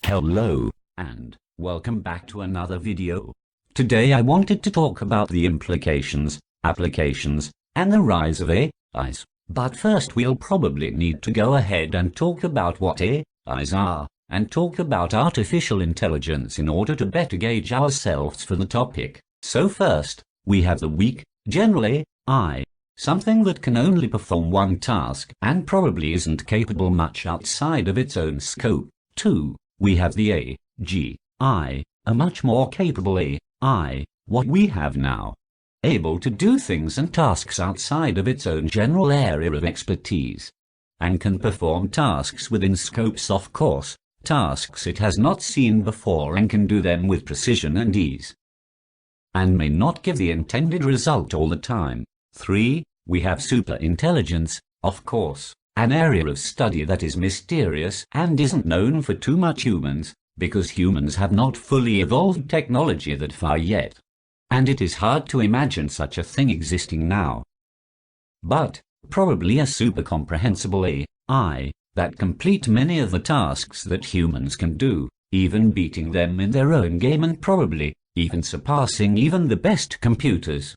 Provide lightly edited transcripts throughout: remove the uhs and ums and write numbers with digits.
Hello, and welcome back to another video. Today I wanted to talk about the implications, applications, and the rise of AIs. But first we'll probably need to go ahead and talk about what AIs are, and talk about artificial intelligence in order to better gauge ourselves for the topic. So first, we have the weak, general AI, something that can only perform one task and probably isn't capable much outside of its own scope. 2. We have the AGI, a much more capable AI, what we have now, able to do things and tasks outside of its own general area of expertise, and can perform tasks within scopes, of course, tasks it has not seen before, and can do them with precision and ease, and may not give the intended result all the time. 3. We have superintelligence, of course, an area of study that is mysterious and isn't known for too much humans, because humans have not fully evolved technology that far yet, and it is hard to imagine such a thing existing now. But probably a super comprehensible AI that complete many of the tasks that humans can do, even beating them in their own game and probably even surpassing even the best computers.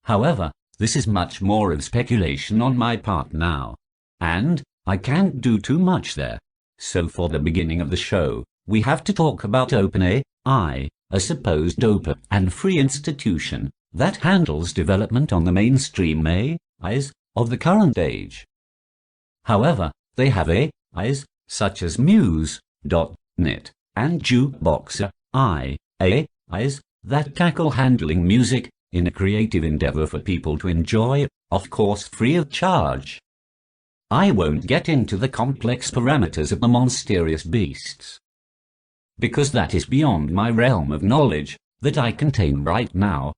However, this is much more of speculation on my part now, and I can't do too much there. So for the beginning of the show, we have to talk about OpenAI, a supposed open and free institution that handles development on the mainstream AIs of the current age. However, they have AIs such as Muse.net and Jukebox AIs that tackle handling music in a creative endeavor for people to enjoy, of course free of charge. I won't get into the complex parameters of the monstrous beasts, because that is beyond my realm of knowledge that I contain right now.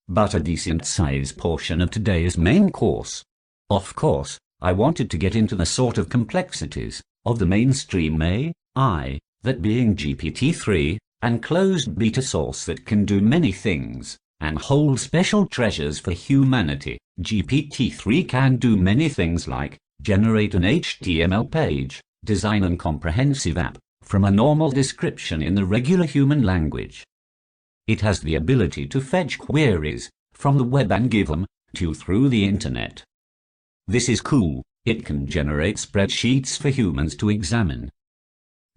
But a decent-sized portion of today's main course. Of course, I wanted to get into the sort of complexities of the mainstream AI, that being GPT-3, and closed beta source that can do many things, and hold special treasures for humanity. GPT-3 can do many things like generate an HTML page, design a comprehensive app from a normal description in the regular human language. It has the ability to fetch queries from the web and give them to you through the internet. This is cool. It can generate spreadsheets for humans to examine,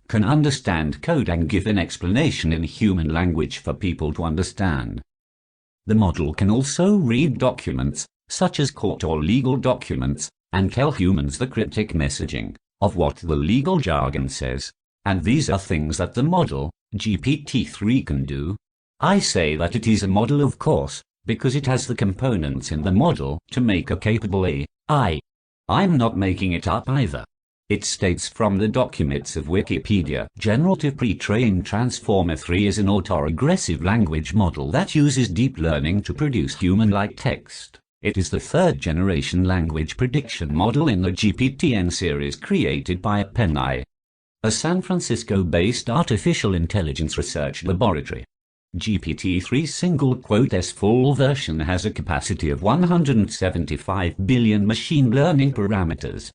can understand code and give an explanation in human language for people to understand. The model can also read documents, such as court or legal documents, and tell humans the cryptic messaging of what the legal jargon says. And these are things that the model, GPT-3, can do. I say that it is a model, of course, because it has the components in the model to make a capable AI. I'm not making it up either. It states from the documents of Wikipedia, Generative Pre-trained Transformer 3 is an autoregressive language model that uses deep learning to produce human-like text. It is the third-generation language prediction model in the GPT-N series created by OpenAI, a San Francisco-based artificial intelligence research laboratory. GPT-3's S full version has a capacity of 175 billion machine learning parameters.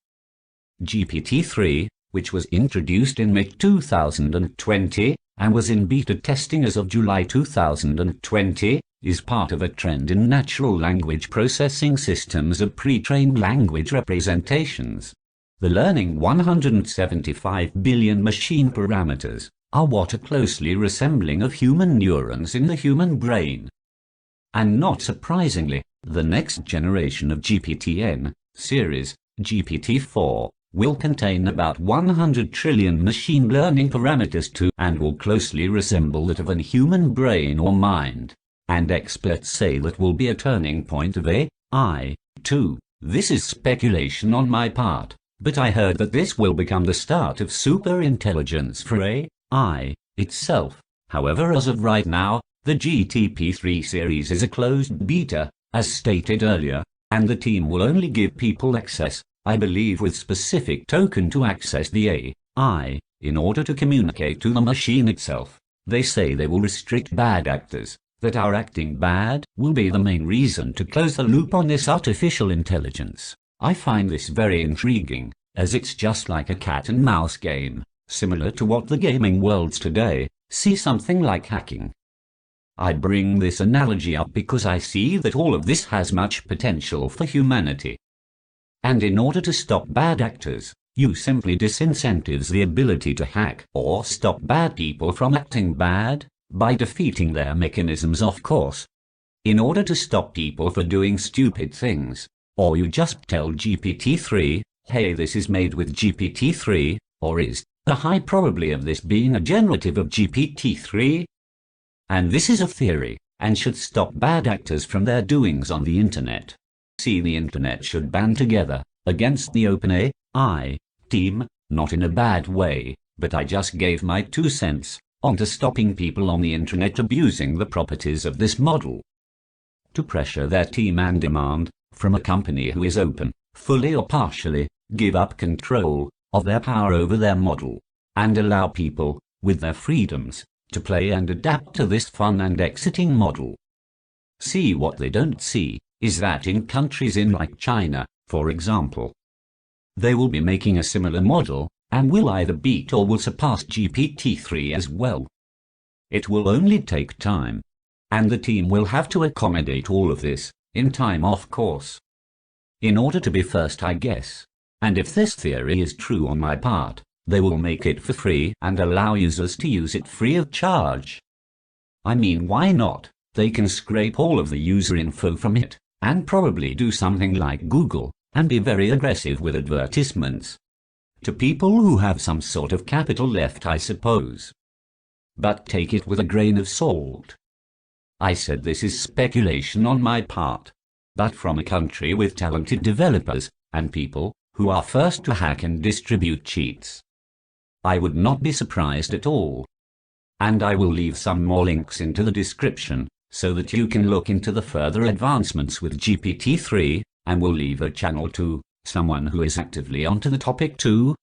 GPT-3, which was introduced in May 2020 and was in beta testing as of July 2020, is part of a trend in natural language processing systems of pre-trained language representations. The learning 175 billion machine parameters are what are closely resembling of human neurons in the human brain. And not surprisingly, the next generation of GPT-N series, GPT-4, will contain about 100 trillion machine learning parameters too, and will closely resemble that of a human brain or mind. And experts say that will be a turning point of AI, too. This is speculation on my part, but I heard that this will become the start of superintelligence for AI itself. However, as of right now, the GPT-3 series is a closed beta, as stated earlier, and the team will only give people access, I believe with specific token to access the AI, in order to communicate to the machine itself. They say they will restrict bad actors, that our acting bad will be the main reason to close the loop on this artificial intelligence. I find this very intriguing, as it's just like a cat and mouse game, similar to what the gaming worlds today see something like hacking. I bring this analogy up because I see that all of this has much potential for humanity. And in order to stop bad actors, you simply disincentives the ability to hack or stop bad people from acting bad by defeating their mechanisms, of course. In order to stop people for doing stupid things, or you just tell GPT-3, hey, this is made with GPT-3, or is a high probability of this being a generative of GPT-3? And this is a theory, and should stop bad actors from their doings on the internet. See, the internet should band together against the OpenAI team, not in a bad way, but I just gave my 2 cents onto stopping people on the internet abusing the properties of this model. To pressure their team and demand from a company who is open, fully or partially, give up control of their power over their model, and allow people, with their freedoms, to play and adapt to this fun and exciting model. See, what they don't see is that in countries like China, for example, they will be making a similar model, and will either beat or will surpass GPT-3 as well. It will only take time, and the team will have to accommodate all of this, in time of course. In order to be first, I guess. And if this theory is true on my part, they will make it for free and allow users to use it free of charge. I mean, why not? They can scrape all of the user info from it, and probably do something like Google, and be very aggressive with advertisements. To people who have some sort of capital left, I suppose. But take it with a grain of salt. I said this is speculation on my part, but from a country with talented developers, and people who are first to hack and distribute cheats. I would not be surprised at all. And I will leave some more links into the description, so that you can look into the further advancements with GPT-3, and will leave a channel to someone who is actively onto the topic too,